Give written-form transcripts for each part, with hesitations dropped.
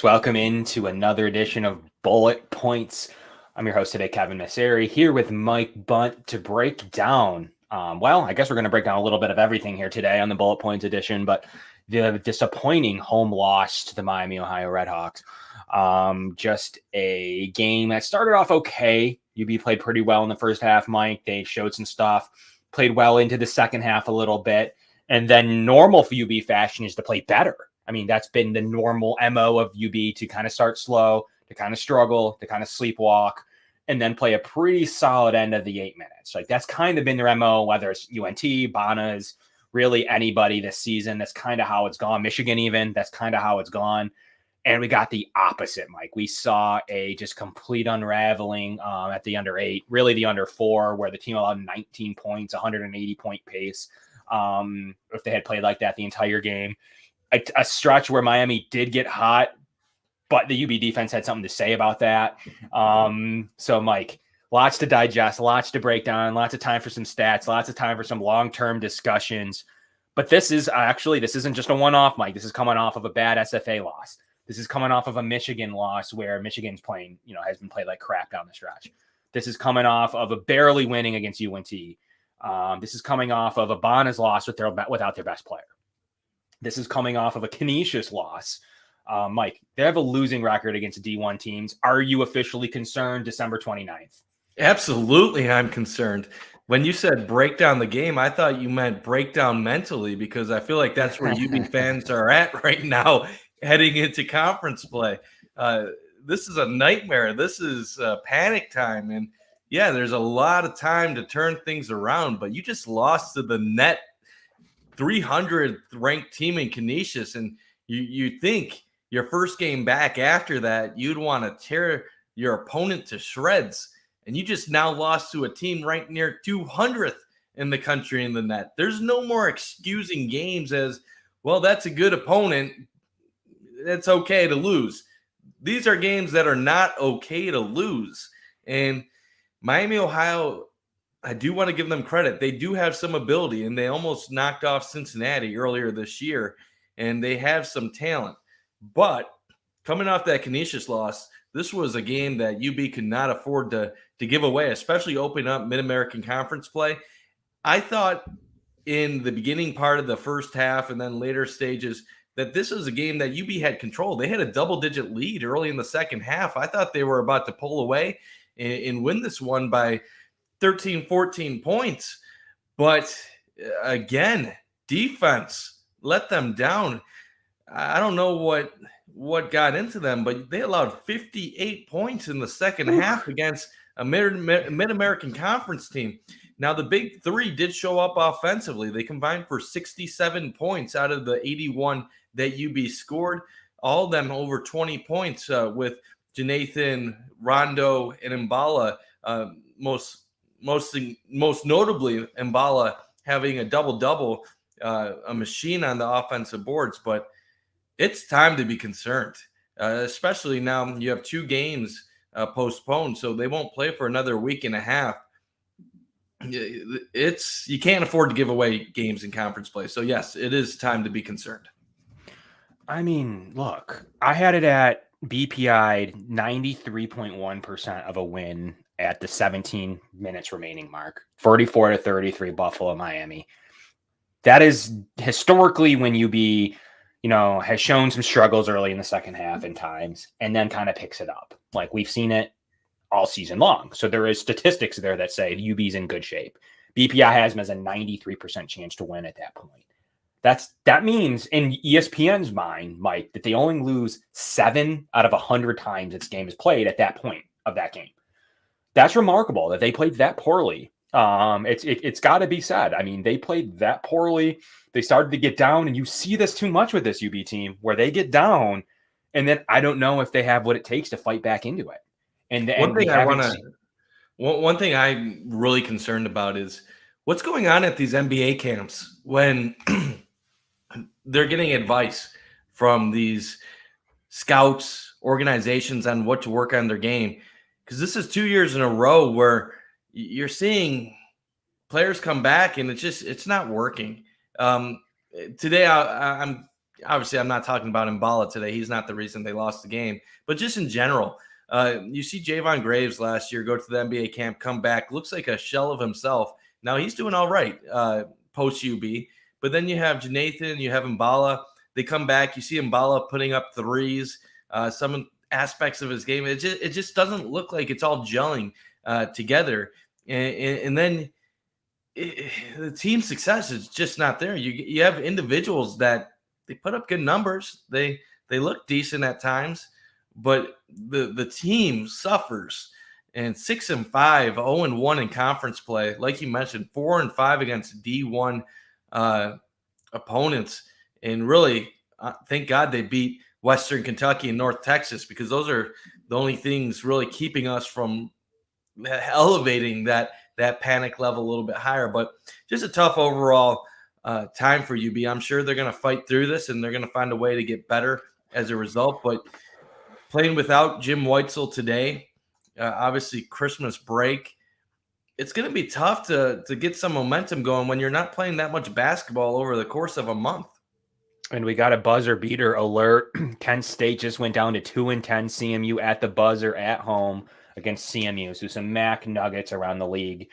folks. Welcome into another edition of Bullet Points. I'm your host today, Kevin Messeri, here with Mike Bunt to break down. I guess we're going to break down a little bit of everything here today on the Bullet Points edition, but the disappointing home loss to the Miami, Ohio Redhawks. Just a game that started off okay. UB played pretty well in the first half, Mike. They showed some stuff, played well into the second half a little bit, and then normal for UB fashion is to play better. I mean, that's been the normal MO of UB to kind of start slow, to kind of struggle, to kind of sleepwalk, and then play a pretty solid end of the 8 minutes. Like that's kind of been their MO, whether it's UNT, Bonas, really anybody this season. That's kind of how it's gone. Michigan even, that's kind of how it's gone. And we got the opposite, Mike. We saw a just complete unraveling at the under 8, really the under 4, where the team allowed 19 points, 180-point pace. If they had played like that the entire game. A stretch where Miami did get hot, but the UB defense had something to say about that. So, Mike, lots to digest, lots to break down, lots of time for some stats, lots of time for some long-term discussions. But this isn't just a one-off, Mike. This is coming off of a bad SFA loss. This is coming off of a Michigan loss where Michigan's playing, has been played like crap down the stretch. This is coming off of a barely winning against UNT. This is coming off of a Bonas loss without their best player. This is coming off of a Canisius loss. Mike, they have a losing record against D1 teams. Are you officially concerned December 29th? Absolutely, I'm concerned. When you said break down the game, I thought you meant break down mentally because I feel like that's where UB fans are at right now heading into conference play. This is a nightmare. This is panic time. And, yeah, there's a lot of time to turn things around, but you just lost to the net 300th ranked team in Canisius, and you think your first game back after that, you'd want to tear your opponent to shreds, and you just now lost to a team ranked near 200th in the country in the net. There's no more excusing games as, well, that's a good opponent. It's okay to lose. These are games that are not okay to lose, and Miami, Ohio, I do want to give them credit. They do have some ability, and they almost knocked off Cincinnati earlier this year, and they have some talent. But coming off that Canisius loss, this was a game that UB could not afford to give away, especially open up Mid-American Conference play. I thought in the beginning part of the first half and then later stages that this was a game that UB had control. They had a double-digit lead early in the second half. I thought they were about to pull away and win this one by 13, 14 points. But again, defense let them down. I don't know what got into them, but they allowed 58 points in the second half against a Mid-American Conference team. Now, the big three did show up offensively. They combined for 67 points out of the 81 that UB scored, all of them over 20 points with Janathan, Rondo, and Mbala most notably Mbala having a double-double, a machine on the offensive boards. But it's time to be concerned, especially now you have 2 games postponed, so they won't play for another week and a half. You can't afford to give away games in conference play. So, yes, it is time to be concerned. I mean, look, I had it at BPI 93.1% of a win at the 17 minutes remaining mark, 44-33 Buffalo, Miami. That is historically when UB, has shown some struggles early in the second half in times and then kind of picks it up. Like we've seen it all season long. So there is statistics there that say UB's in good shape. BPI has them as a 93% chance to win at that point. That means in ESPN's mind, Mike, that they only lose 7 out of 100 times its game is played at that point of that game. That's remarkable that they played that poorly. It's got to be said. I mean, they played that poorly. They started to get down, and you see this too much with this UB team where they get down, and then I don't know if they have what it takes to fight back into it. One thing I'm really concerned about is what's going on at these NBA camps when they're getting advice from these scouts, organizations on what to work on their game. Because this is 2 years in a row where you're seeing players come back and it's not working. Today I'm obviously I'm not talking about Mbala today. He's not the reason they lost the game, but just in general, you see Javon Graves last year go to the NBA camp, come back, looks like a shell of himself. Now he's doing all right post UB, but then you have Janathan, you have Mbala. They come back, you see Mbala putting up threes. Some aspects of his game, it just doesn't look like it's all gelling together. And then the team success is just not there. You have individuals that they put up good numbers. They look decent at times, but the team suffers. And 6-5, 0-1 in conference play. Like you mentioned, 4-5 against D1 opponents. And really, thank God they beat Western Kentucky and North Texas, because those are the only things really keeping us from elevating that panic level a little bit higher. But just a tough overall time for UB. I'm sure they're going to fight through this, and they're going to find a way to get better as a result. But playing without Jim Weitzel today, obviously Christmas break, it's going to be tough to get some momentum going when you're not playing that much basketball over the course of a month. And we got a buzzer beater alert. Kent State just went down to 2-10. CMU at the buzzer at home against CMU. So some MAC nuggets around the league.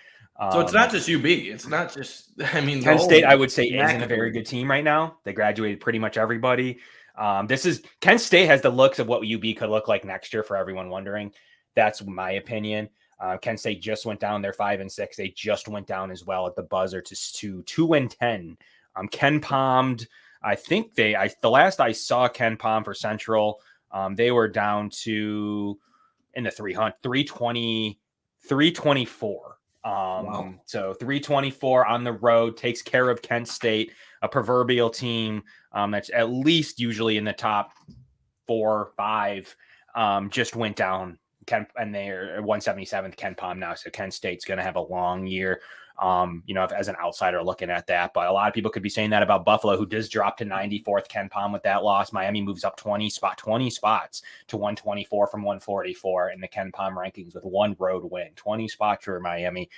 So it's not just UB. It's not just, Kent State, I would say, isn't a very good team right now. They graduated pretty much everybody. Kent State has the looks of what UB could look like next year, for everyone wondering. That's my opinion. Kent State just went down. They're 5-6. They just went down as well at the buzzer to 2-10. Ken Palmed. I think the last I saw Ken Palm for Central, they were down to in the 324. Wow. So 324 on the road takes care of Kent State, a proverbial team that's at least usually in the top 4 or 5. Just went down. And they're 177th Ken Palm now. So Kent State's going to have a long year. As an outsider looking at that, but a lot of people could be saying that about Buffalo, who does drop to 94th Ken Palm with that loss. Miami moves up 20 spots to 124 from 144 in the Ken Palm rankings with one road win. 20 spots for Miami,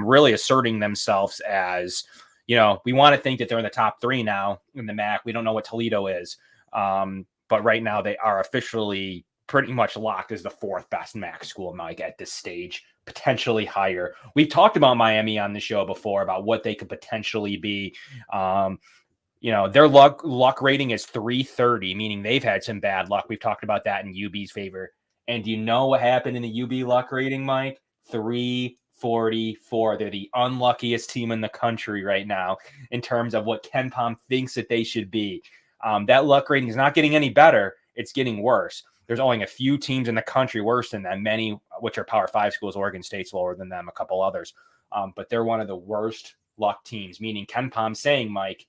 really asserting themselves as, we want to think that they're in the top 3 now in the MAC. We don't know what Toledo is, but right now they are officially pretty much locked as the 4th best MAC school, Mike, at this stage, potentially higher. We've talked about Miami on the show before about what they could potentially be. Their luck rating is 330, meaning they've had some bad luck. We've talked about that in UB's favor. And do you know what happened in the UB luck rating, Mike? 344. They're the unluckiest team in the country right now in terms of what Ken Palm thinks that they should be. That luck rating is not getting any better. It's getting worse. There's only a few teams in the country worse than them, many which are Power 5 schools. Oregon State's lower than them, a couple others. But they're one of the worst luck teams, meaning Ken Palm saying, Mike,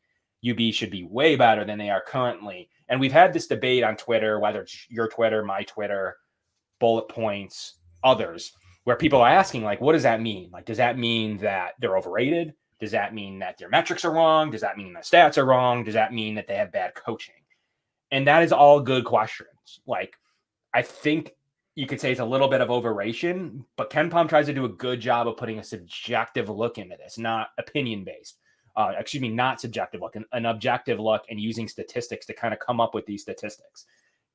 UB should be way better than they are currently. And we've had this debate on Twitter, whether it's your Twitter, my Twitter, Bullet Points, others, where people are asking, like, what does that mean? Like, does that mean that they're overrated? Does that mean that their metrics are wrong? Does that mean the stats are wrong? Does that mean that they have bad coaching? And that is all good questions. Like, I think you could say it's a little bit of overration, but Ken Palm tries to do a good job of putting a subjective look into this, not opinion-based. Not subjective look, an objective look, and using statistics to kind of come up with these statistics.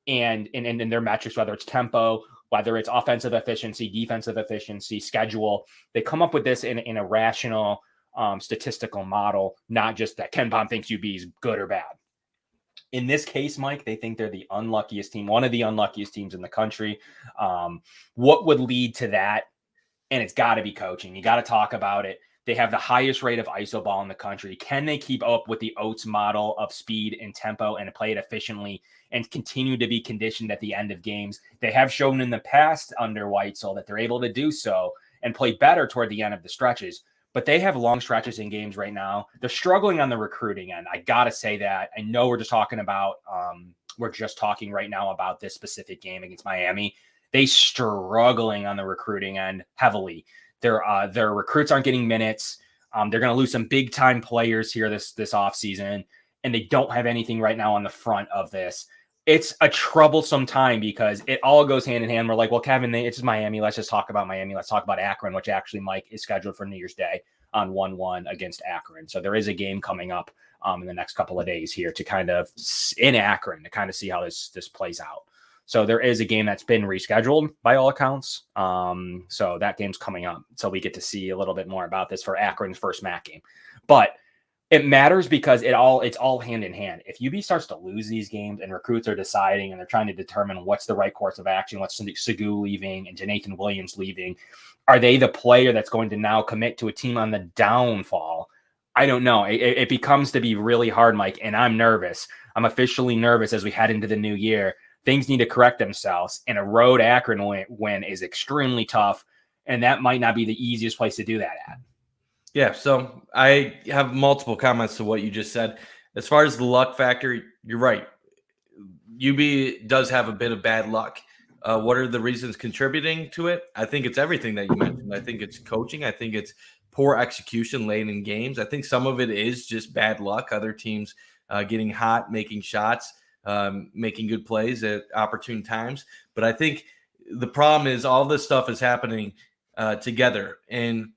And in their metrics, whether it's tempo, whether it's offensive efficiency, defensive efficiency, schedule, they come up with this in a rational statistical model, not just that Ken Palm thinks UB is good or bad. In this case, Mike, they think they're the unluckiest team, one of the unluckiest teams in the country. What would lead to that? And it's got to be coaching. You got to talk about it. They have the highest rate of ISO ball in the country. Can they keep up with the Oates model of speed and tempo and play it efficiently and continue to be conditioned at the end of games? They have shown in the past under Weitzel that they're able to do so and play better toward the end of the stretches. But they have long stretches in games right now. They're struggling on the recruiting end. I got to say that. I know we're just talking right now about this specific game against Miami. They struggling on the recruiting end heavily. Their recruits aren't getting minutes. They're going to lose some big time players here this offseason, and they don't have anything right now on the front of this. It's a troublesome time because it all goes hand in hand. We're like, well, Kevin, it's just Miami. Let's just talk about Miami. Let's talk about Akron, which actually, Mike, is scheduled for New Year's Day on 1-1 against Akron. So there is a game coming up in the next couple of days here to kind of in Akron to kind of see how this plays out. So there is a game that's been rescheduled by all accounts. So that game's coming up. So we get to see a little bit more about this for Akron's first MAC game. But it matters because it's all hand in hand. If UB starts to lose these games and recruits are deciding and they're trying to determine what's the right course of action, what's Segu leaving and Jonathan Williams leaving, are they the player that's going to now commit to a team on the downfall? I don't know. It becomes to be really hard, Mike, and I'm nervous. I'm officially nervous as we head into the new year. Things need to correct themselves, and a road Akron win is extremely tough, and that might not be the easiest place to do that at. Yeah, so I have multiple comments to what you just said. As far as the luck factor, you're right. UB does have a bit of bad luck. What are the reasons contributing to it? I think it's everything that you mentioned. I think it's coaching. I think it's poor execution late in games. I think some of it is just bad luck. Other teams getting hot, making shots, making good plays at opportune times. But I think the problem is all this stuff is happening together, and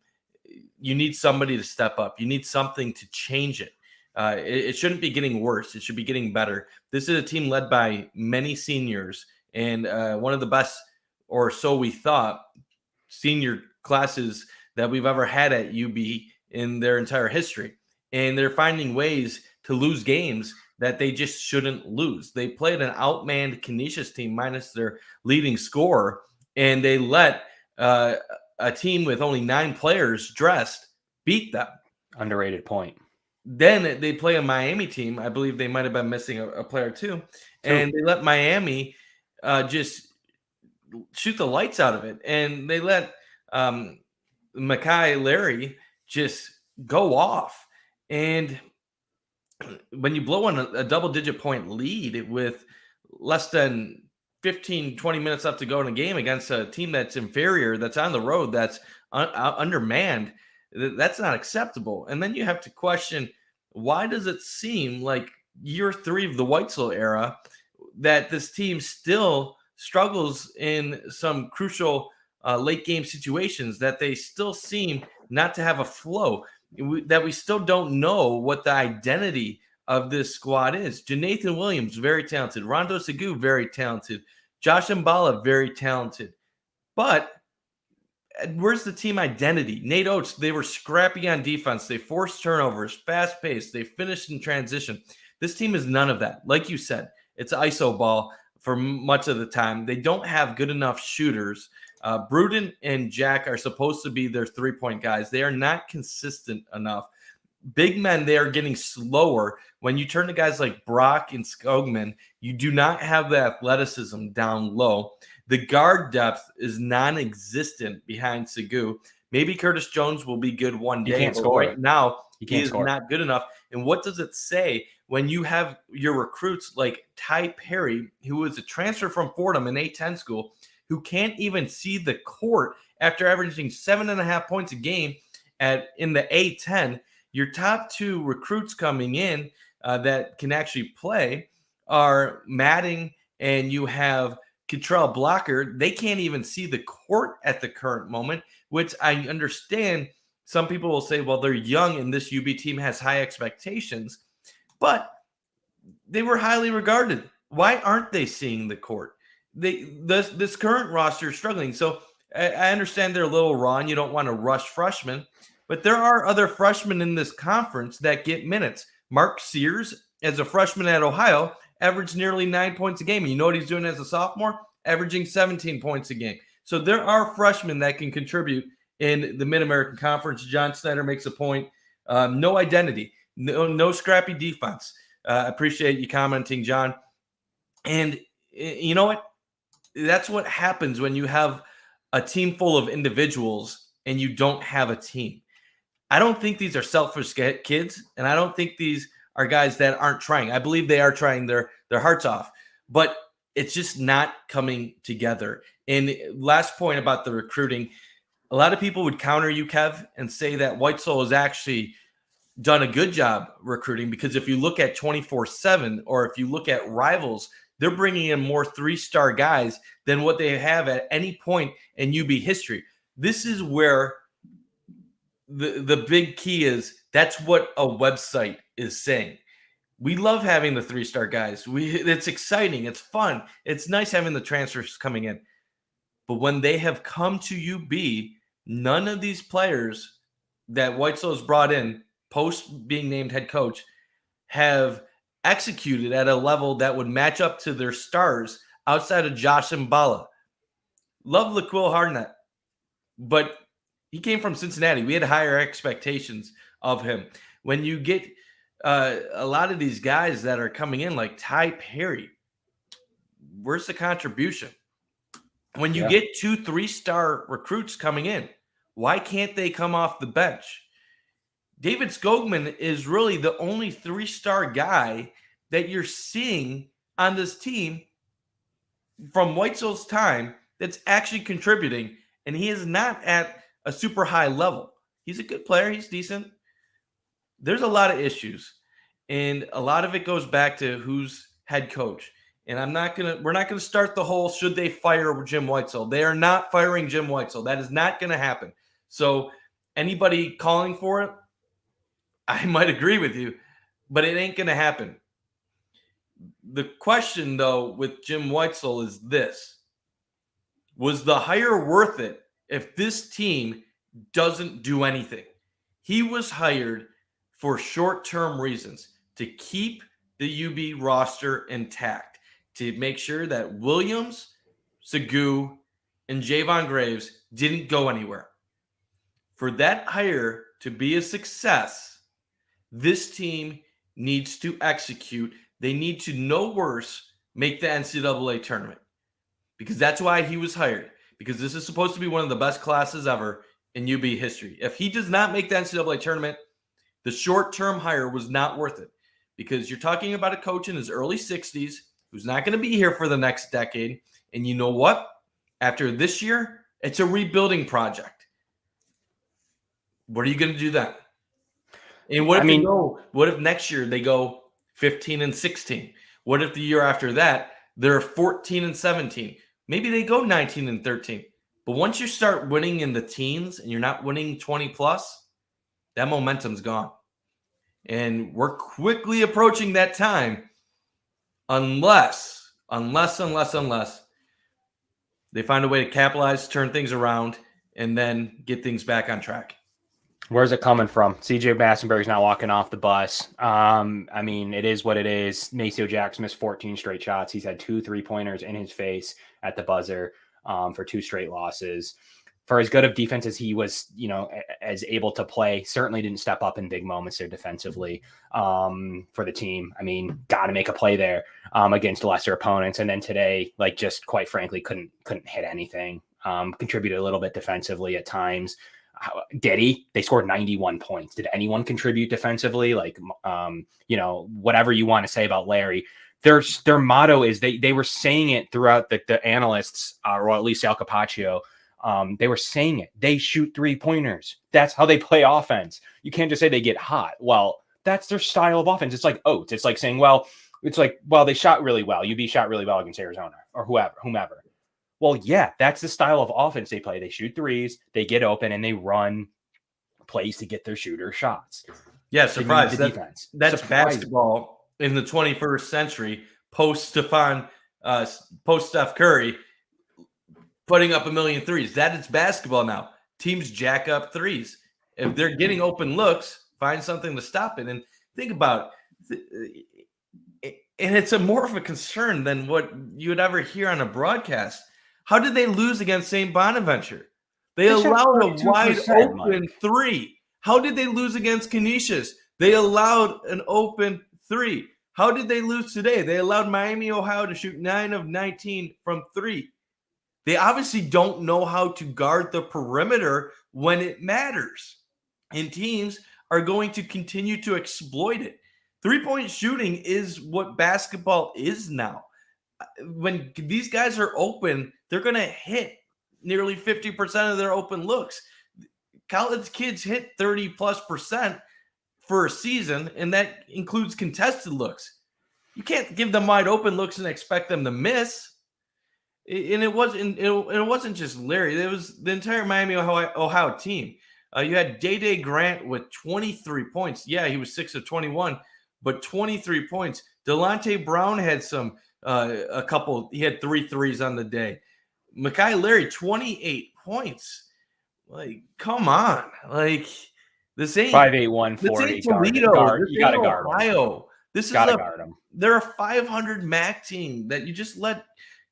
you need somebody to step up. You need something to change it. It shouldn't be getting worse. It should be getting better. This is a team led by many seniors and one of the best, or so we thought, senior classes that we've ever had at UB in their entire history. And they're finding ways to lose games that they just shouldn't lose. They played an outmanned Canisius team minus their leading scorer, and they let a team with only 9 players dressed beat them. Underrated point. Then they play a Miami team. I believe they might have been missing a player too. And they let Miami just shoot the lights out of it. And they let Makai Larry just go off. And when you blow on a double-digit point lead with less than 15, 20 minutes left to go in a game against a team that's inferior, that's on the road, that's undermanned, that's not acceptable. And then you have to question, why does it seem like year 3 of the Weitzel era that this team still struggles in some crucial late game situations, that they still seem not to have a flow, that we still don't know what the identity of this squad is. Jonathan Williams, very talented. Rondo Segu, very talented. Josh Mbala, very talented. But where's the team identity? Nate Oates, they were scrappy on defense. They forced turnovers, fast-paced. They finished in transition. This team is none of that. Like you said, it's iso ball for much of the time. They don't have good enough shooters. Bruden and Jack are supposed to be their three-point guys. They are not consistent enough. Big men, they are getting slower. When you turn to guys like Brock and Skogman, you do not have the athleticism down low. The guard depth is non-existent behind Segu. Maybe Curtis Jones will be good one day. He can't but score. Right now, he is not good enough. And what does it say when you have your recruits like Ty Perry, who is a transfer from Fordham in A10 school, who can't even see the court after averaging 7.5 points a game in the A10? Your top 2 recruits coming in that can actually play are Madding, and you have Cottrell Blocker. They can't even see the court at the current moment, which I understand. Some people will say, well, they're young and this UB team has high expectations, but they were highly regarded. Why aren't they seeing the court? This current roster is struggling. So I understand they're a little raw and you don't want to rush freshmen, but there are other freshmen in this conference that get minutes. Mark Sears, as a freshman at Ohio, averaged nearly 9 points a game. And you know what he's doing as a sophomore? Averaging 17 points a game. So there are freshmen that can contribute in the Mid-American Conference. John Snyder makes a point. No identity, no scrappy defense. Appreciate you commenting, John. And you know what? That's what happens when you have a team full of individuals and you don't have a team. I don't think these are selfish kids, and I don't think these are guys that aren't trying. I believe they are trying their hearts off, but it's just not coming together. And last point about the recruiting, a lot of people would counter you, Kev, and say that Weitzel has actually done a good job recruiting, because if you look at 24/7 or if you look at Rivals, they're bringing in more 3-star guys than what they have at any point in UB history. This is where the big key is that's what a website is saying. We love having the 3-star guys. It's exciting. It's fun. It's nice having the transfers coming in. But when they have come to UB, none of these players that Whitesell has brought in post being named head coach have executed at a level that would match up to their stars outside of Josh Mbala. Love LaQuil Hardnett, but he came from Cincinnati. We had higher expectations of him. When you get a lot of these guys that are coming in like Ty Perry, where's the contribution? When you get 2 3-star recruits coming in, why can't they come off the bench? David Skogman is really the only 3-star guy that you're seeing on this team from Whitesell's time that's actually contributing, and he is not at a super high level. He's a good player. He's decent. There's a lot of issues, and a lot of it goes back to who's head coach. And we're not gonna start the whole should they fire Jim Whitesell. They are not firing Jim Whitesell. That is not gonna happen. So anybody calling for it, I might agree with you, but it ain't gonna happen. The question though with Jim Whitesell is this: was the hire worth it if this team doesn't do anything? He was hired for short-term reasons to keep the UB roster intact, to make sure that Williams, Segu, and Javon Graves didn't go anywhere. For that hire to be a success, this team needs to execute. They need to, no worse, make the NCAA tournament, because that's why he was hired, because this is supposed to be one of the best classes ever in UB history. If he does not make the NCAA tournament, the short-term hire was not worth it, because you're talking about a coach in his early 60s who's not going to be here for the next decade. And you know what? After this year, it's a rebuilding project. What are you going to do then? And what if next year they go 15-16? What if the year after that they're 14-17? Maybe they go 19-13. But once you start winning in the teens and you're not winning 20 plus, that momentum's gone. And we're quickly approaching that time unless they find a way to capitalize, turn things around, and then get things back on track. Where's it coming from? CJ Massenberg's not walking off the bus. I mean, it is what it is. Maceo Jackson missed 14 straight shots. He's had 2 3-pointers in his face at the buzzer for 2 straight losses. For as good of defense as he was, as able to play, certainly didn't step up in big moments there defensively for the team. I mean, got to make a play there against lesser opponents. And then today, just quite frankly, couldn't hit anything. Contributed a little bit defensively at times. Did he? They scored 91 points. Did anyone contribute defensively? Whatever you want to say about Larry, their motto is they were saying it throughout the analysts, or at least Al Capaccio. They were saying it. They shoot 3-pointers. That's how they play offense. You can't just say they get hot. Well, that's their style of offense. It's like oats. It's like saying, they shot really well. UB shot really well against Arizona or whomever. Well, yeah, that's the style of offense they play. They shoot threes, they get open, and they run plays to get their shooter shots. Yeah, surprise. Defense. That's basketball in the 21st century, post Steph Curry putting up 1 million threes. That is basketball now. Teams jack up threes. If they're getting open looks, find something to stop it. And think about it. And it's more of a concern than what you would ever hear on a broadcast. How did they lose against St. Bonaventure? They allowed a wide open 3. How did they lose against Canisius? They allowed an open 3. How did they lose today? They allowed Miami, Ohio to shoot 9 of 19 from 3. They obviously don't know how to guard the perimeter when it matters. And teams are going to continue to exploit it. 3-point shooting is what basketball is now. When these guys are open, they're going to hit nearly 50% of their open looks. College kids hit 30+% for a season, and that includes contested looks. You can't give them wide open looks and expect them to miss. And it wasn't just Larry. It was the entire Miami, Ohio team. You had Day Grant with 23 points. Yeah, he was 6 of 21, but 23 points. Delonte Brown had he had 3 threes on the day. Mekhi Larry, 28 points. Like, come on. Like, this ain't 5'8", this ain't 140 Toledo. guard. This You ain't gotta guard him. Ohio. This is Gotta guard him. they're a 500 MAC team that you just let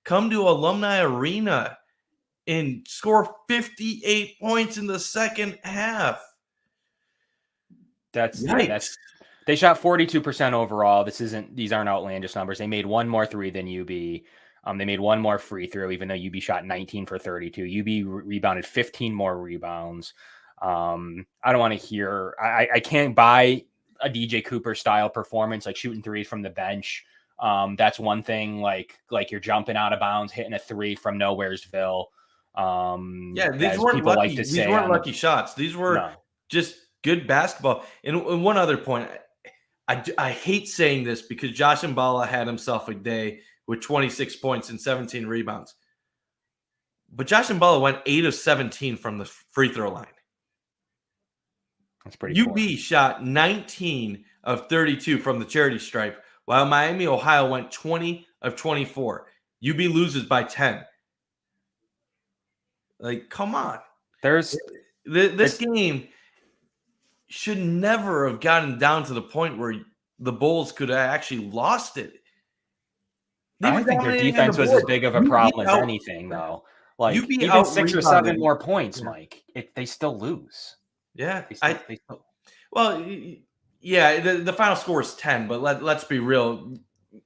come to Alumni Arena and score 58 points in the second half. That's they shot 42% overall. These aren't outlandish numbers. They made one more three than UB. They made one more free throw, even though UB shot 19 for 32. UB rebounded 15 more rebounds. I don't want to hear. I can't buy a DJ Cooper style performance, like shooting threes from the bench. That's one thing. Like you're jumping out of bounds, hitting a three from Nowheresville. These weren't lucky. These weren't lucky shots. These were just good basketball. And one other point, I hate saying this because Josh Mballa had himself a day with 26 points and 17 rebounds. But Josh Mballa went 8 of 17 from the free throw line. That's pretty UB shot 19 of 32 from the charity stripe, while Miami, Ohio went 20 of 24. UB loses by 10. Like, come on. This game should never have gotten down to the point where the Bulls could have actually lost it. I think their defense was as big of a problem as anything, though. Like, even 6 or 7 more points, Mike, they still lose. Yeah. The final score is 10, but let's be real.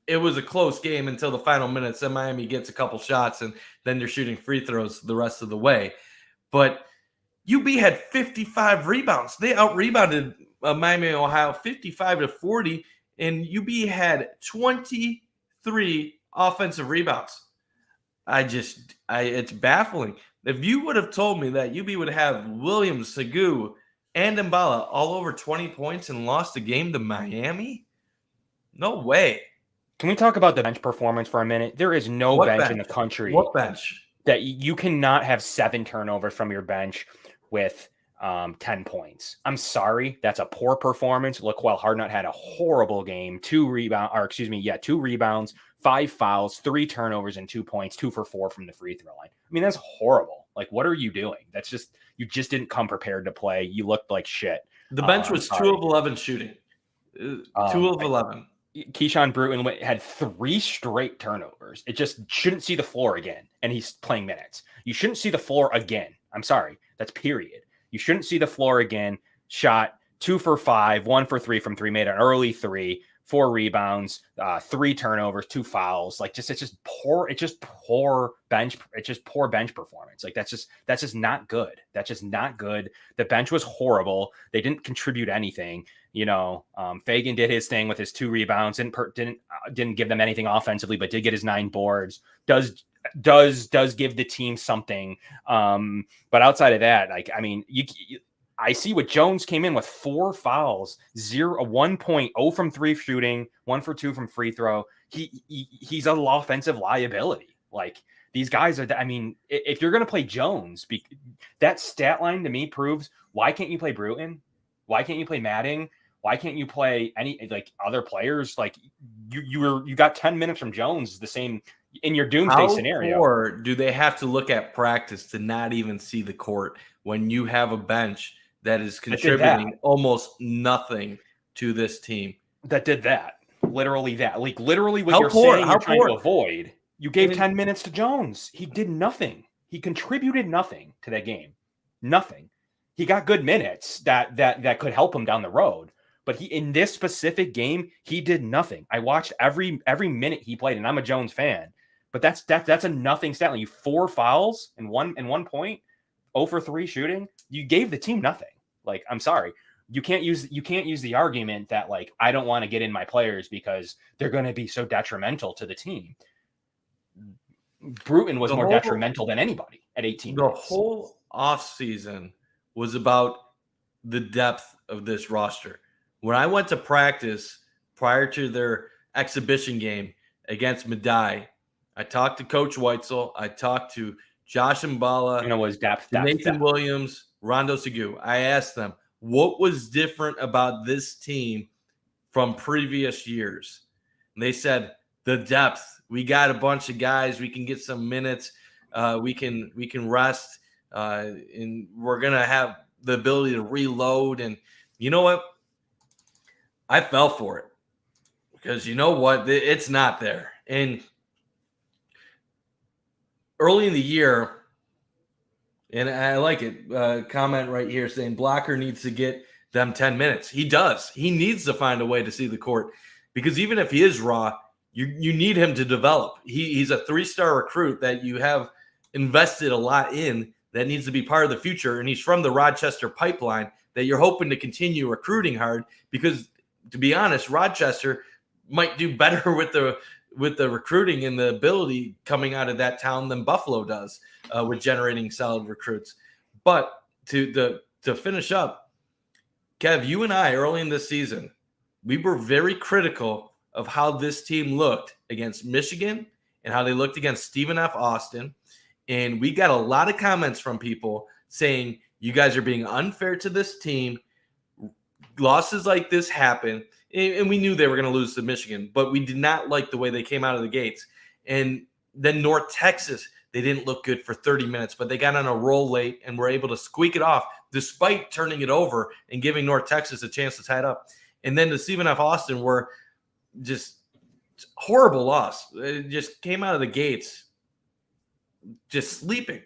It was a close game until the final minutes. Then Miami gets a couple shots, and then they're shooting free throws the rest of the way. But UB had 55 rebounds. They out-rebounded Miami, Ohio 55 to 40, and UB had 23 offensive rebounds. It's baffling. If you would have told me that UB would have Williams, Segu, and Mballa all over 20 points and lost the game to Miami, no way. Can we talk about the bench performance for a minute? There is no bench in the country. What bench? That you cannot have 7 turnovers from your bench with 10 points. I'm sorry. That's a poor performance. LaQuell Hardnut had a horrible game. 2 rebounds, 5 fouls, 3 turnovers, and 2 points, 2 for 4 from the free throw line. I mean, that's horrible. Like, what are you doing? You just didn't come prepared to play. You looked like shit. The bench was 2 of 11 shooting. 2 of 11. Keyshawn Bruton had 3 straight turnovers. It just shouldn't see the floor again, and he's playing minutes. You shouldn't see the floor again. I'm sorry. That's period. You shouldn't see the floor again. Shot 2 for 5, 1 for 3 from 3, made an early 3, 4 rebounds, 3 turnovers, 2 fouls. Like, it's just poor. It's just poor bench. It's just poor bench performance. Like, that's just not good. That's just not good. The bench was horrible. They didn't contribute anything. Fagan did his thing with his 2 rebounds. Didn't give them anything offensively, but did get his 9 boards. Does give the team something. But outside of that, like, I mean, I see what Jones came in with 4 fouls, 1 point, 0 from 3 shooting, 1 for 2 from free throw. He's an offensive liability. Like, these guys are, I mean, if you're going to play Jones, that stat line to me proves, why can't you play Bruton? Why can't you play Madding? Why can't you play any, like, other players? Like, you got 10 minutes from Jones, the same in your doomsday scenario. Or do they have to look at practice to not even see the court when you have a bench that is contributing almost nothing to this team? That did that. Literally that. Like, literally what you're saying you're trying to avoid. You gave 10 minutes to Jones. He did nothing. He contributed nothing to that game. Nothing. He got good minutes that could help him down the road. But in this specific game, he did nothing. I watched every minute he played, and I'm a Jones fan. But that's a nothing stat line. You 4 fouls and 1 point, 0 for 3 shooting. You gave the team nothing. Like, I'm sorry. You can't use the argument that, like, I don't want to get in my players because they're going to be so detrimental to the team. Bruton was more detrimental than anybody at 18 The minutes. whole offseason was about the depth of this roster. When I went to practice prior to their exhibition game against Medaille, I talked to Coach Weitzel. I talked to Josh Mballa. Was depth. Nathan Williams, Rondo Segou. I asked them, what was different about this team from previous years? And they said, the depth. We got a bunch of guys. We can get some minutes. We can rest. And we're going to have the ability to reload. And you know what? I fell for it because you know what? It's not there. And early in the year, and I like it, comment right here saying Blocker needs to get them 10 minutes. He does. He needs to find a way to see the court because even if he is raw, you need him to develop. He's a 3-star recruit that you have invested a lot in that needs to be part of the future, and he's from the Rochester pipeline that you're hoping to continue recruiting hard because, to be honest, Rochester might do better with the recruiting and the ability coming out of that town than Buffalo does with generating solid recruits. But to finish up, Kev, you and I early in this season, we were very critical of how this team looked against Michigan and how they looked against Stephen F. Austin. And we got a lot of comments from people saying, you guys are being unfair to this team. Losses like this happen. And we knew they were going to lose to Michigan, but we did not like the way they came out of the gates. And then North Texas, they didn't look good for 30 minutes, but they got on a roll late and were able to squeak it off despite turning it over and giving North Texas a chance to tie it up. And then the Stephen F. Austin were just horrible loss. It just came out of the gates just sleeping.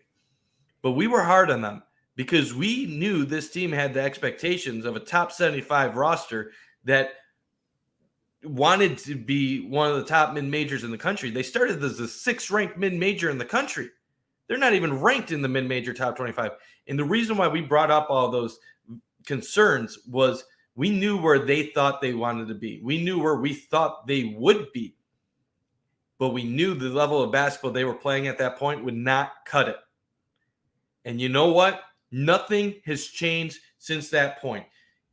But we were hard on them because we knew this team had the expectations of a top 75 roster that wanted to be one of the top mid-majors in the country. They started as the 6th-ranked mid-major in the country. They're not even ranked in the mid-major top 25. And the reason why we brought up all those concerns was we knew where they thought they wanted to be. We knew where we thought they would be. But we knew the level of basketball they were playing at that point would not cut it. And you know what? Nothing has changed since that point.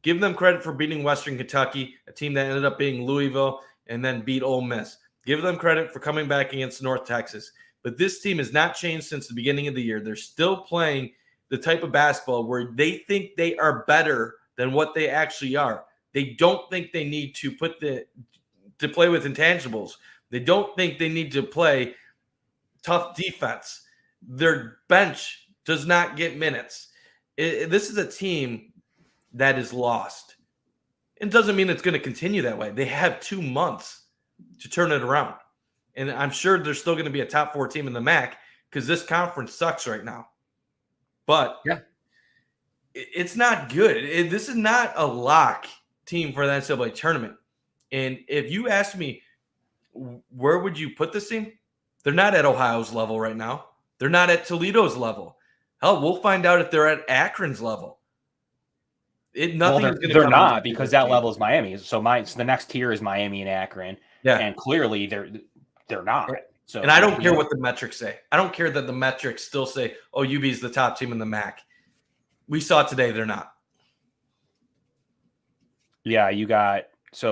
Give them credit for beating Western Kentucky, a team that ended up being Louisville and then beat Ole Miss. Give them credit for coming back against North Texas. But this team has not changed since the beginning of the year. They're still playing the type of basketball where they think they are better than what they actually are. They don't think they need to play with intangibles. They don't think they need to play tough defense. Their bench does not get minutes. This is a team that is lost. It doesn't mean it's going to continue that way. They have 2 months to turn it around. And I'm sure they're still going to be a top 4 team in the MAC because this conference sucks right now. But yeah, it's not good. This is not a lock team for the NCAA tournament. And if you ask me, where would you put this team? They're not at Ohio's level right now. They're not at Toledo's level. Hell, we'll find out if they're at Akron's level. They're not because that level is Miami. So the next tier is Miami and Akron. Yeah, and clearly they're not. So, and I don't care what the metrics say. I don't care that the metrics still say, "Oh, UB is the top team in the MAC." We saw today they're not. Yeah,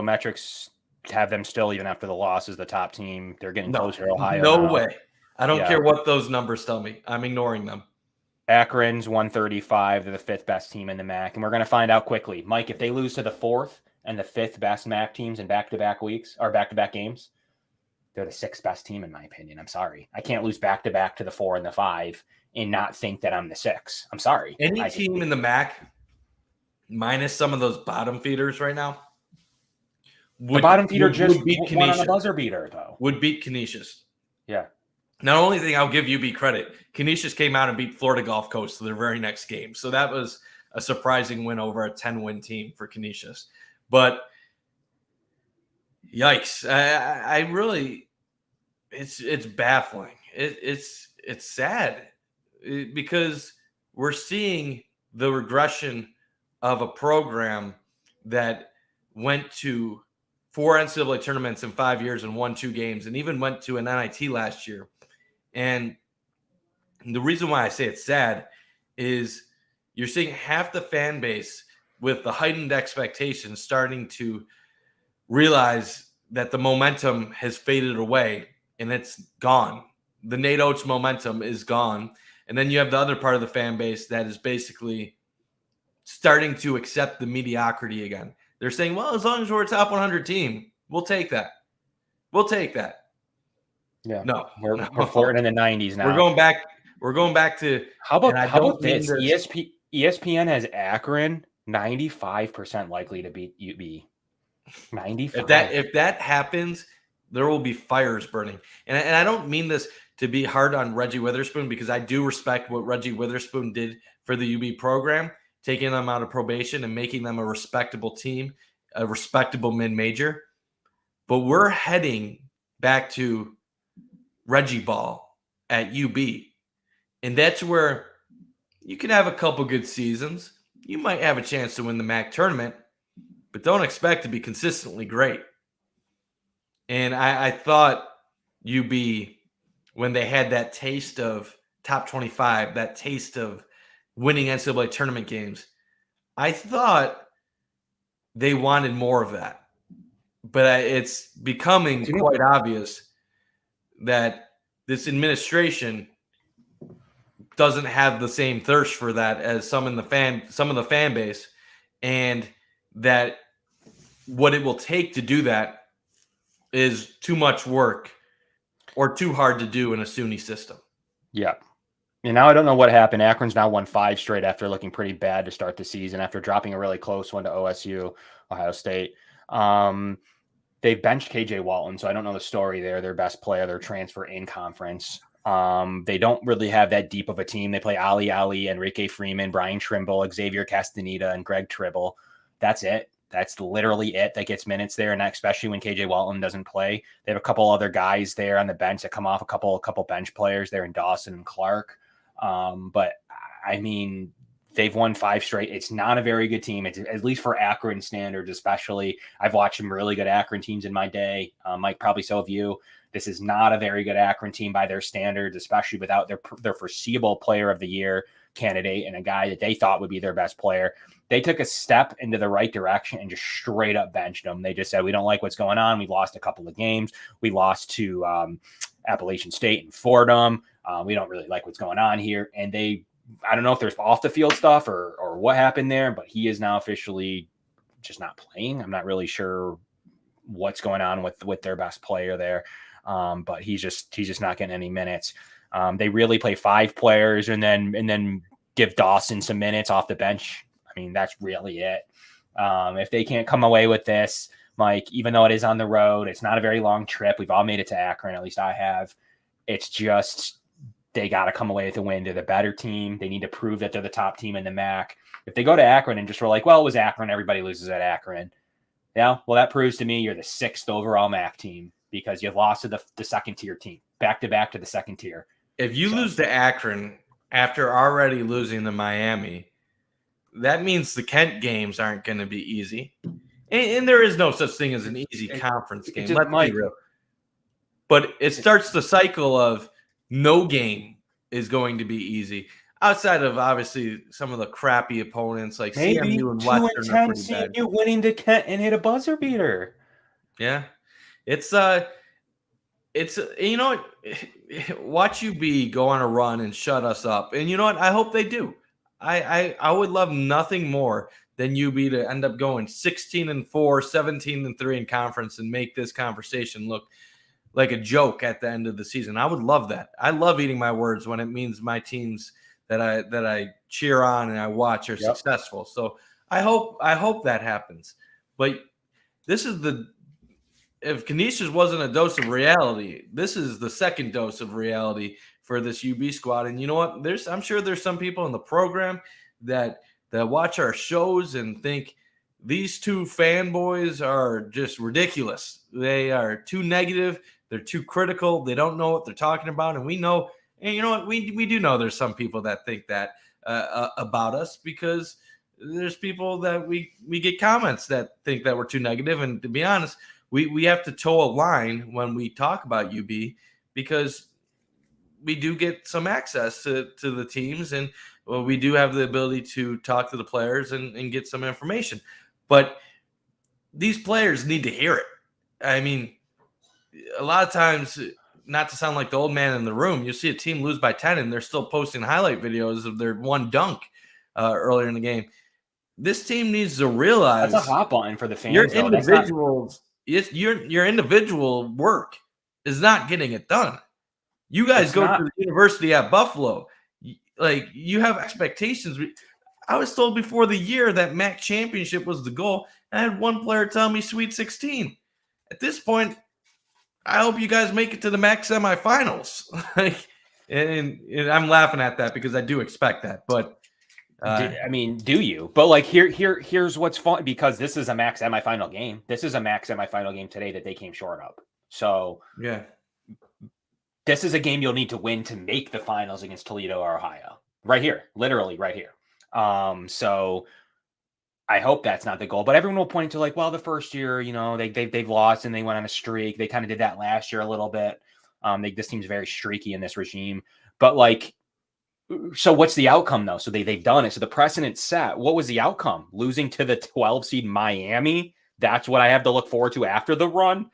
metrics have them still even after the loss as the top team. They're getting closer to Ohio. No way. I don't care what those numbers tell me. I'm ignoring them. Akron's 135. They're the 5th best team in the MAC. And we're going to find out quickly. Mike, if they lose to the 4th and the 5th best MAC teams in back-to-back weeks or back-to-back games, they're the 6th best team in my opinion. I'm sorry. I can't lose back-to-back to the 4 and the 5 and not think that I'm the 6. I'm sorry. Any team in the MAC, minus some of those bottom feeders right now, the bottom feeder just beat won on a buzzer beater, though. Would beat Canisius. Yeah. Now, the only thing I'll give UB credit, Canisius came out and beat Florida Gulf Coast to their very next game. So that was a surprising win over a 10-win team for Canisius. But yikes. I really – it's baffling. It's sad because we're seeing the regression of a program that went to 4 NCAA tournaments in 5 years and won 2 games and even went to an NIT last year. And the reason why I say it's sad is you're seeing half the fan base with the heightened expectations starting to realize that the momentum has faded away and it's gone. The Nate Oates momentum is gone. And then you have the other part of the fan base that is basically starting to accept the mediocrity again. They're saying, well, as long as we're a top 100 team, we'll take that. We'll take that. Yeah. No, We're flirting in the 90s now. We're going back to How about this? this. ESPN has Akron 95% likely to beat UB. 95. If that happens, there will be fires burning. And I don't mean this to be hard on Reggie Witherspoon, because I do respect what Reggie Witherspoon did for the UB program, taking them out of probation and making them a respectable team, a respectable mid-major. But we're heading back to Reggie Ball at UB. And that's where you can have a couple good seasons. You might have a chance to win the MAC tournament, but don't expect to be consistently great. And I thought UB, when they had that taste of top 25, that taste of winning NCAA tournament games, I thought they wanted more of that. But it's becoming quite obvious that this administration doesn't have the same thirst for that as some of the fan base, and that what it will take to do that is too much work or too hard to do in a SUNY system. Yeah. And now I don't know what happened. Akron's now won 5 straight after looking pretty bad to start the season, after dropping a really close one to OSU, Ohio State. They've benched KJ Walton, so I don't know the story there. Their best player, their transfer in conference. They don't really have that deep of a team. They play Ali, Enrique Freeman, Brian Trimble, Xavier Castaneda, and Greg Tribble. That's it. That's literally it that gets minutes there, and especially when KJ Walton doesn't play. They have a couple other guys there on the bench that come off, a couple bench players there in Dawson and Clark. But I mean, they've won 5 straight. It's not a very good team. It's, at least for Akron standards, especially. I've watched some really good Akron teams in my day. Mike, probably so have you. This is not a very good Akron team by their standards, especially without their foreseeable player of the year candidate and a guy that they thought would be their best player. They took a step into the right direction and just straight up benched them. They just said, we don't like what's going on. We've lost a couple of games. We lost to Appalachian State and Fordham. We don't really like what's going on here. And I don't know if there's off the field stuff or what happened there, but he is now officially just not playing. I'm not really sure what's going on with their best player there. But he's just not getting any minutes. They really play 5 players and then give Dawson some minutes off the bench. I mean, that's really it. If they can't come away with this, Mike, even though it is on the road, it's not a very long trip. We've all made it to Akron, at least I have. It's just, they got to come away with a win. They're the better team. They need to prove that they're the top team in the MAC. If they go to Akron and just were like, well, it was Akron, everybody loses at Akron. Yeah, well, that proves to me you're the 6th overall MAC team, because you've lost to the second tier team, back to the second tier. If you lose to Akron after already losing to Miami, that means the Kent games aren't going to be easy. And there is no such thing as an easy conference game. Let's be real. But it starts the cycle of no game is going to be easy. Outside of, obviously, some of the crappy opponents like maybe CMU and Western are pretty bad. CMU winning to Kent and hit a buzzer beater. Yeah. It's you know what, watch UB go on a run and shut us up. And you know what? I hope they do. I would love nothing more than UB to end up going 16-4, 17-3 in conference and make this conversation look like a joke at the end of the season. I would love that. I love eating my words when it means my teams that I cheer on and I watch are successful. So I hope that happens. But this is if Canisius wasn't a dose of reality, this is the second dose of reality for this UB squad. And you know what? I'm sure there's some people in the program that watch our shows and think these two fanboys are just ridiculous. They are too negative. They're too critical. They don't know what they're talking about. And we know, and you know what? We do know there's some people that think that about us, because there's people that we get comments that think that we're too negative. And to be honest, we have to toe a line when we talk about UB, because we do get some access to the teams, and we do have the ability to talk to the players and get some information. But these players need to hear it. I mean, a lot of times, not to sound like the old man in the room, you see a team lose by 10 and they're still posting highlight videos of their one dunk earlier in the game. this team needs to realize That's a hot button for the your fans, though. individuals, your individual work is not getting it done. You guys go to the university at Buffalo, like you have expectations. I was told before the year that MAC championship was the goal. I had one player tell me Sweet 16. At this point, I hope you guys make it to the MAC semifinals. and I'm laughing at that because I do expect that. But do you? But like here's what's fun, because this is a MAC semifinal game. This is a MAC semifinal game today that they came short of. So yeah, this is a game you'll need to win to make the finals against Toledo or Ohio. Right here, literally right here. So I hope that's not the goal, but everyone will point to like, well, the first year, they've lost and they went on a streak. They kind of did that last year a little bit. This team's very streaky in this regime, but like, so what's the outcome though? So they've done it. So the precedent set. What was the outcome? Losing to the 12 seed Miami. That's what I have to look forward to after the run,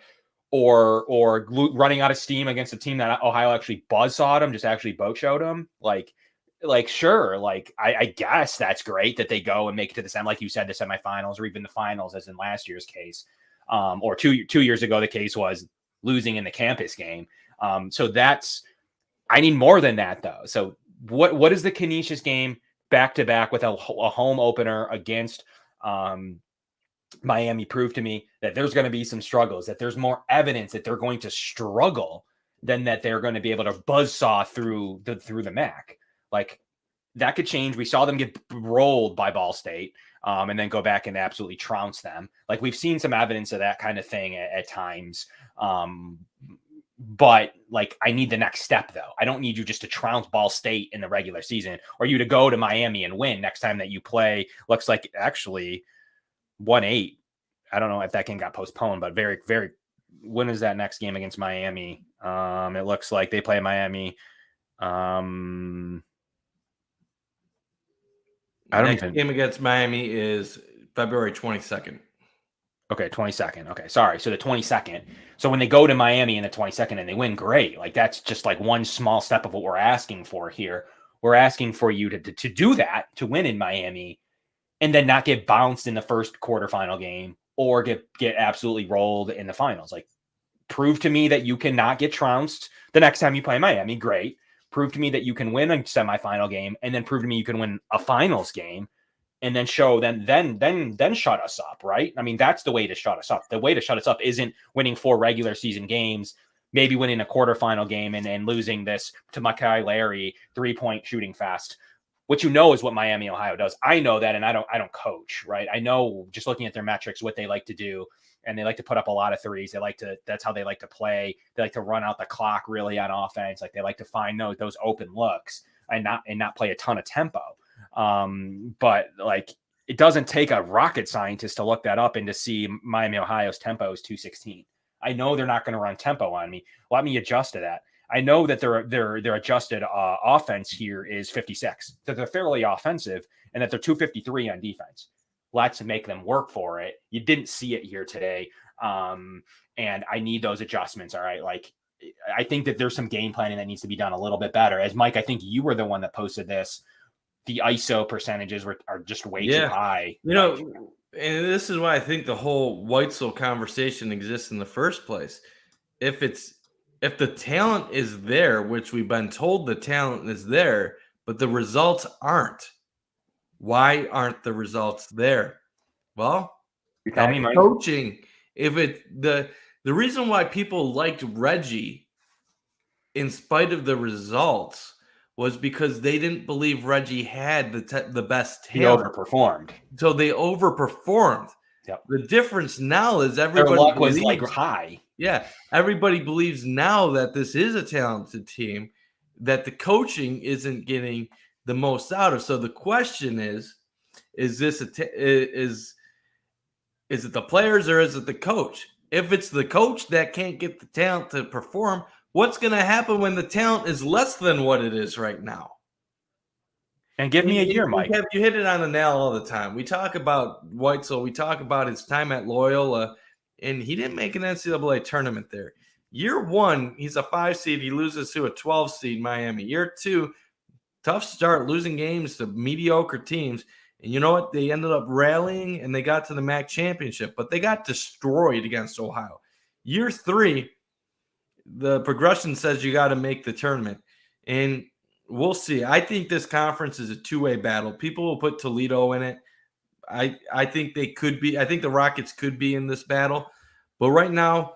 or running out of steam against a team that Ohio actually buzzsawed them, just actually boat showed them. Like sure, like I guess that's great that they go and make it to the like you said, the semifinals or even the finals, as in last year's case, or two years ago the case was losing in the campus game. So I need more than that though. So what is the Canisius game back to back with a home opener against Miami prove to me that there's going to be some struggles, that there's more evidence that they're going to struggle than that they're going to be able to buzzsaw through the MAC. Like that could change. We saw them get rolled by Ball State and then go back and absolutely trounce them. Like we've seen some evidence of that kind of thing at times. But like, I need the next step though. I don't need you just to trounce Ball State in the regular season, or you to go to Miami and win next time that you play. Looks like actually 1-8. I don't know if that game got postponed, but very, very, when is that next game against Miami? It looks like they play Miami. Next game against Miami is February 22nd. Okay, 22nd. Okay, sorry. So the 22nd. So when they go to Miami in the 22nd and they win, great. Like that's just like one small step of what we're asking for here. We're asking for you to do that, to win in Miami, and then not get bounced in the first quarterfinal game or get absolutely rolled in the finals. Like, prove to me that you cannot get trounced the next time you play Miami. Great. Prove to me that you can win a semifinal game, and then prove to me you can win a finals game, and then show then shut us up, right? I mean, that's the way to shut us up. The way to shut us up isn't winning 4 regular season games, maybe winning a quarterfinal game and losing this to Makai Larry 3-point shooting fest, which is what Miami, Ohio does. I know that, and I don't coach, right? I know just looking at their metrics what they like to do, and they like to put up a lot of threes. That's how they like to play. They like to run out the clock really on offense. Like they like to find those open looks and not play a ton of tempo. But like, it doesn't take a rocket scientist to look that up and to see Miami, Ohio's tempo is 216. I know they're not going to run tempo on me. Let me adjust to that. I know that their adjusted offense here is 56, that they're fairly offensive, and that they're 253 on defense. Let's make them work for it. You didn't see it here today. And I need those adjustments. All right. Like, I think that there's some game planning that needs to be done a little bit better. As Mike, I think you were the one that posted this. The ISO percentages are just way too high. And this is why I think the whole Weitzel conversation exists in the first place. If the talent is there, which we've been told the talent is there, but the results aren't. Why aren't the results there? Well, you tell me, Mike. Coaching. If the reason why people liked Reggie in spite of the results was because they didn't believe Reggie had the best talent. He overperformed. So they overperformed. Yep. The difference now is everybody their luck was like high. Yeah, everybody believes now that this is a talented team, that the coaching isn't getting the most out of. So the question is this is it the players or is it the coach? If it's the coach that can't get the talent to perform, what's going to happen when the talent is less than what it is right now? And give me a year, Mike. You hit it on the nail all the time. We talk about Weitzel. We talk about his time at Loyola, and he didn't make an NCAA tournament there. Year 1, he's a 5 seed. He loses to a 12 seed Miami. Year 2, tough start, losing games to mediocre teams. And you know what? They ended up rallying and they got to the MAC championship, but they got destroyed against Ohio. Year 3, the progression says you got to make the tournament. And we'll see. I think this conference is a two-way battle. People will put Toledo in it. I think they could be. I think the Rockets could be in this battle. But right now,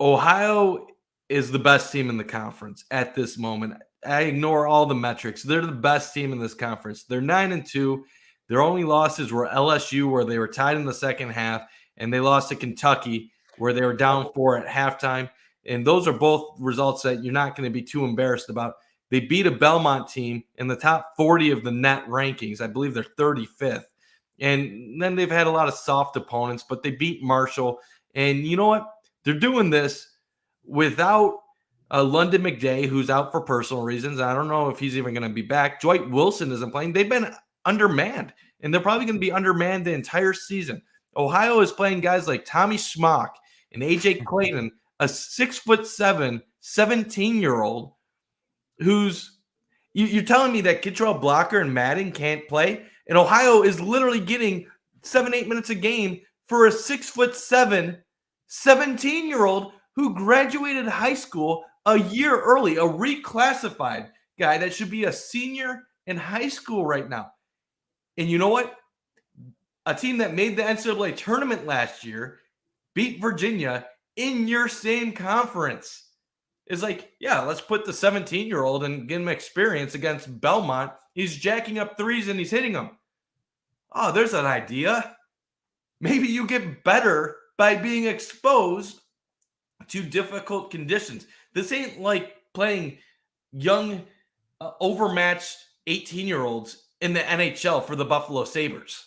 Ohio is the best team in the conference at this moment. I ignore all the metrics. They're the best team in this conference. They're 9-2. Their only losses were LSU, where they were tied in the second half, and they lost to Kentucky, where they were down 4 at halftime. And those are both results that you're not going to be too embarrassed about. They beat a Belmont team in the top 40 of the net rankings. I believe they're 35th. And then they've had a lot of soft opponents, but they beat Marshall. And you know what? They're doing this without London McDay, who's out for personal reasons. I don't know if he's even going to be back. Dwight Wilson isn't playing. They've been undermanned, and they're probably going to be undermanned the entire season. Ohio is playing guys like Tommy Schmock and AJ Clayton, a 6'7", 17-year-old who's you're telling me that Kittrell Blocker and Madden can't play? And Ohio is literally getting 7-8 minutes a game for a 6'7", 17-year-old who graduated high school a year early, a reclassified guy that should be a senior in high school right now. And you know what? A team that made the NCAA tournament last year beat Virginia in your same conference. It's like, yeah, let's put the 17-year-old and give him experience against Belmont. He's jacking up threes and he's hitting them. Oh, there's an idea. Maybe you get better by being exposed to difficult conditions. This ain't like playing young, overmatched 18-year-olds in the NHL for the Buffalo Sabres.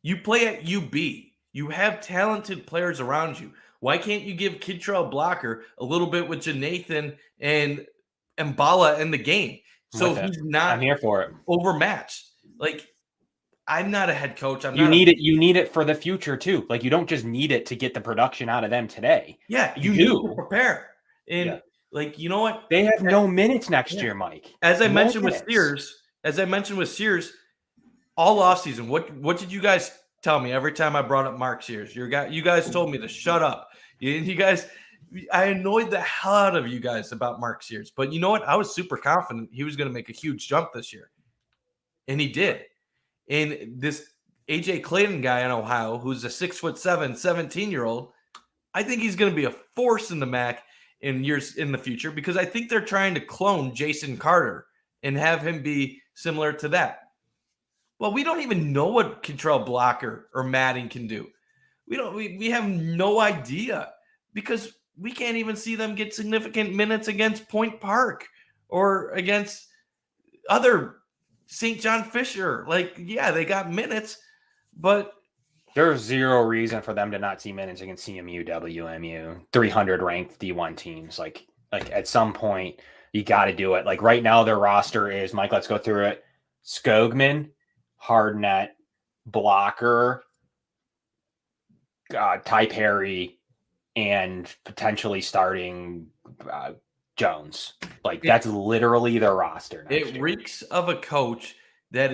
You play at UB. You have talented players around you. Why can't you give Kittrell Blocker a little bit with Janathan and Mbala in the game? So he's not I'm here for it. Overmatched. Like, I'm not a head coach. You need it for the future too. Like, you don't just need it to get the production out of them today. Yeah, you need to prepare. And like, you know what? They have no minutes next year, Mike. As I mentioned with Sears, all offseason, what did you guys tell me every time I brought up Mark Sears? You guys told me to shut up. I annoyed the hell out of you guys about Mark Sears. But you know what? I was super confident he was going to make a huge jump this year. And he did. And this AJ Clayton guy in Ohio, who's a 6'7", 17-year-old, I think he's going to be a force in the MAC in years in the future, because I think they're trying to clone Jason Carter and have him be similar to that. Well, we don't even know what Kittrell Blocker or Madden can do. We have no idea, because we can't even see them get significant minutes against Point Park or against other St. John Fisher. Like, yeah, they got minutes, but there's zero reason for them to not see minutes against CMU, WMU, 300 ranked D1 teams. Like at some point, you got to do it. Like right now, their roster is, Mike, let's go through it. Skogman, Hardnett, Blocker, Ty Perry, and potentially starting Jones. Like, that's literally their roster. It reeks of a coach that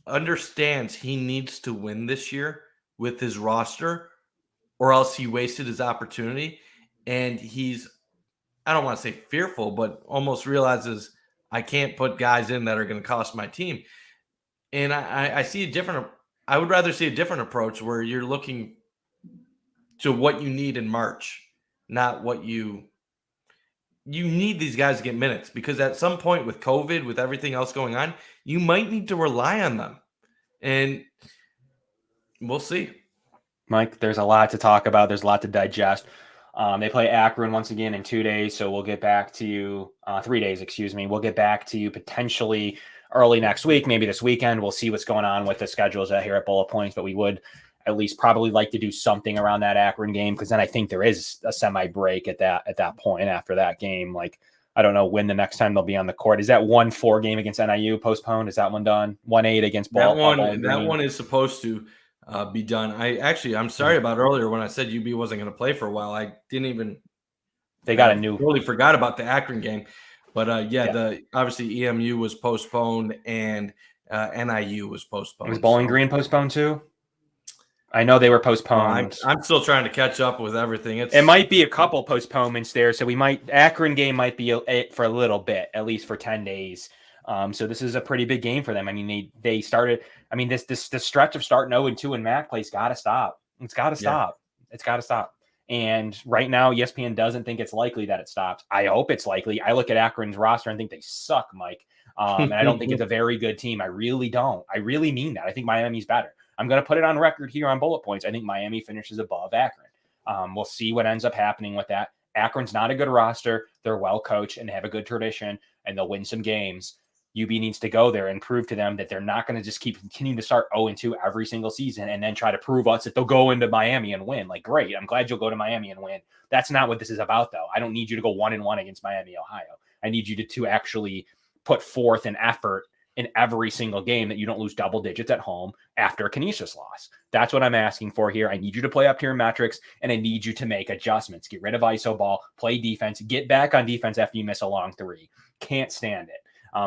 understands he needs to win this year with his roster, or else he wasted his opportunity. And he's, I don't want to say fearful, but almost realizes I can't put guys in that are going to cost my team. And I see a different, I would rather see a different approach where you're looking to what you need in March, not what you need these guys to get minutes, because at some point with COVID, with everything else going on, you might need to rely on them. And we'll see. Mike, there's a lot to talk about. There's a lot to digest. They play Akron once again in 2 days, so we'll get back to you, 3 days, excuse me. We'll get back to you potentially early next week, maybe this weekend. We'll see what's going on with the schedules here at Bullet Points, but we would at least probably like to do something around that Akron game, because then I think there is a semi-break at that point after that game. Like, I don't know when the next time they'll be on the court. Is that 1-4 game against NIU postponed? Is that one done? 1-8 against Ball? That one is supposed to be done. I'm sorry about earlier when I said UB wasn't going to play for a while. I didn't even. They got a new. Totally forgot about the Akron game, but obviously EMU was postponed, and NIU was postponed. Was Bowling Green postponed too? I know they were postponed. I'm still trying to catch up with everything. It might be a couple postponements there, so Akron game might be for a little bit, at least for 10 days. So this is a pretty big game for them. I mean, they started. I mean, this stretch of starting 0-2 in MAC plays got to stop. It's got to stop. It's got to stop. And right now, ESPN doesn't think it's likely that it stops. I hope it's likely. I look at Akron's roster and think they suck, Mike. And I don't think it's a very good team. I really don't. I really mean that. I think Miami's better. I'm going to put it on record here on bullet points. I think Miami finishes above Akron. We'll see what ends up happening with that. Akron's not a good roster. They're well coached and they have a good tradition, and they'll win some games. UB needs to go there and prove to them that they're not going to just continue to start 0-2 every single season and then try to prove us that they'll go into Miami and win. Like, great. I'm glad you'll go to Miami and win. That's not what this is about, though. I don't need you to go 1-1 against Miami, Ohio. I need you to actually put forth an effort in every single game that you don't lose double digits at home after a Canisius loss. That's what I'm asking for here. I need you to play up to your metrics, and I need you to make adjustments. Get rid of ISO ball, play defense, get back on defense after you miss a long three. Can't stand it.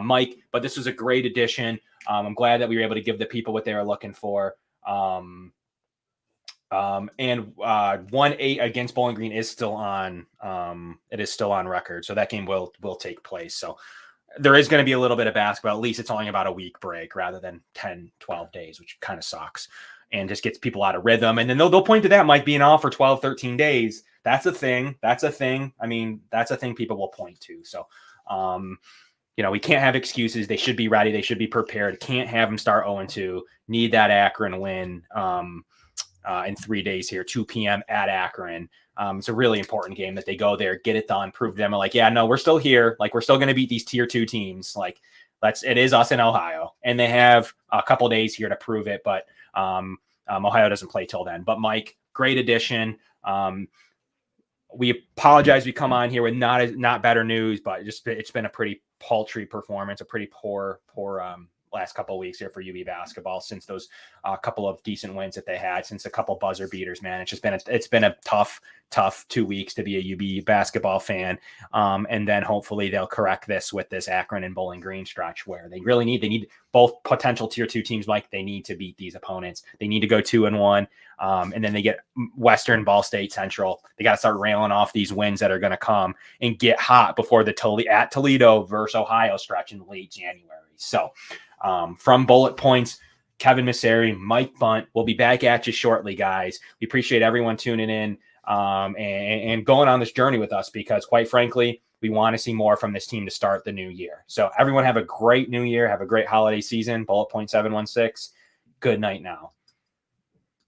Mike, but this was a great addition. I'm glad that we were able to give the people what they were looking for. And 1-8 against Bowling Green is still on. It is still on record. So that game will take place. So there is going to be a little bit of basketball. At least it's only about a week break rather than 10, 12 days, which kind of sucks and just gets people out of rhythm. And then they'll point to that Mike being off for 12, 13 days. That's a thing. That's a thing. I mean, that's a thing people will point to. So, we can't have excuses. They should be ready. They should be prepared. Can't have them start 0-2. Need that Akron win in 3 days here, 2 p.m. at Akron. It's a really important game that they go there, get it done, prove to them like, yeah, no, we're still here. Like, we're still going to beat these tier 2 teams. Like, it is us in Ohio. And they have a couple days here to prove it, but Ohio doesn't play till then. But Mike, great addition. We apologize. We come on here with not better news, but it's been a pretty paltry performance, a pretty poor last couple of weeks here for UB basketball since those couple of decent wins that they had, since a couple buzzer beaters, man. It's been a tough 2 weeks to be a UB basketball fan. And then hopefully they'll correct this with this Akron and Bowling Green stretch where they need both potential tier 2 teams. Like, they need to beat these opponents. They need to go 2-1. And then they get Western, Ball State, Central. They got to start railing off these wins that are going to come and get hot before the at Toledo versus Ohio stretch in late January. So from Bullet Points, Kevin Misseri, Mike Bunt, we'll be back at you shortly, guys. We appreciate everyone tuning in and going on this journey with us because, quite frankly, we want to see more from this team to start the new year. So everyone have a great new year. Have a great holiday season. Bullet Point 716. Good night now.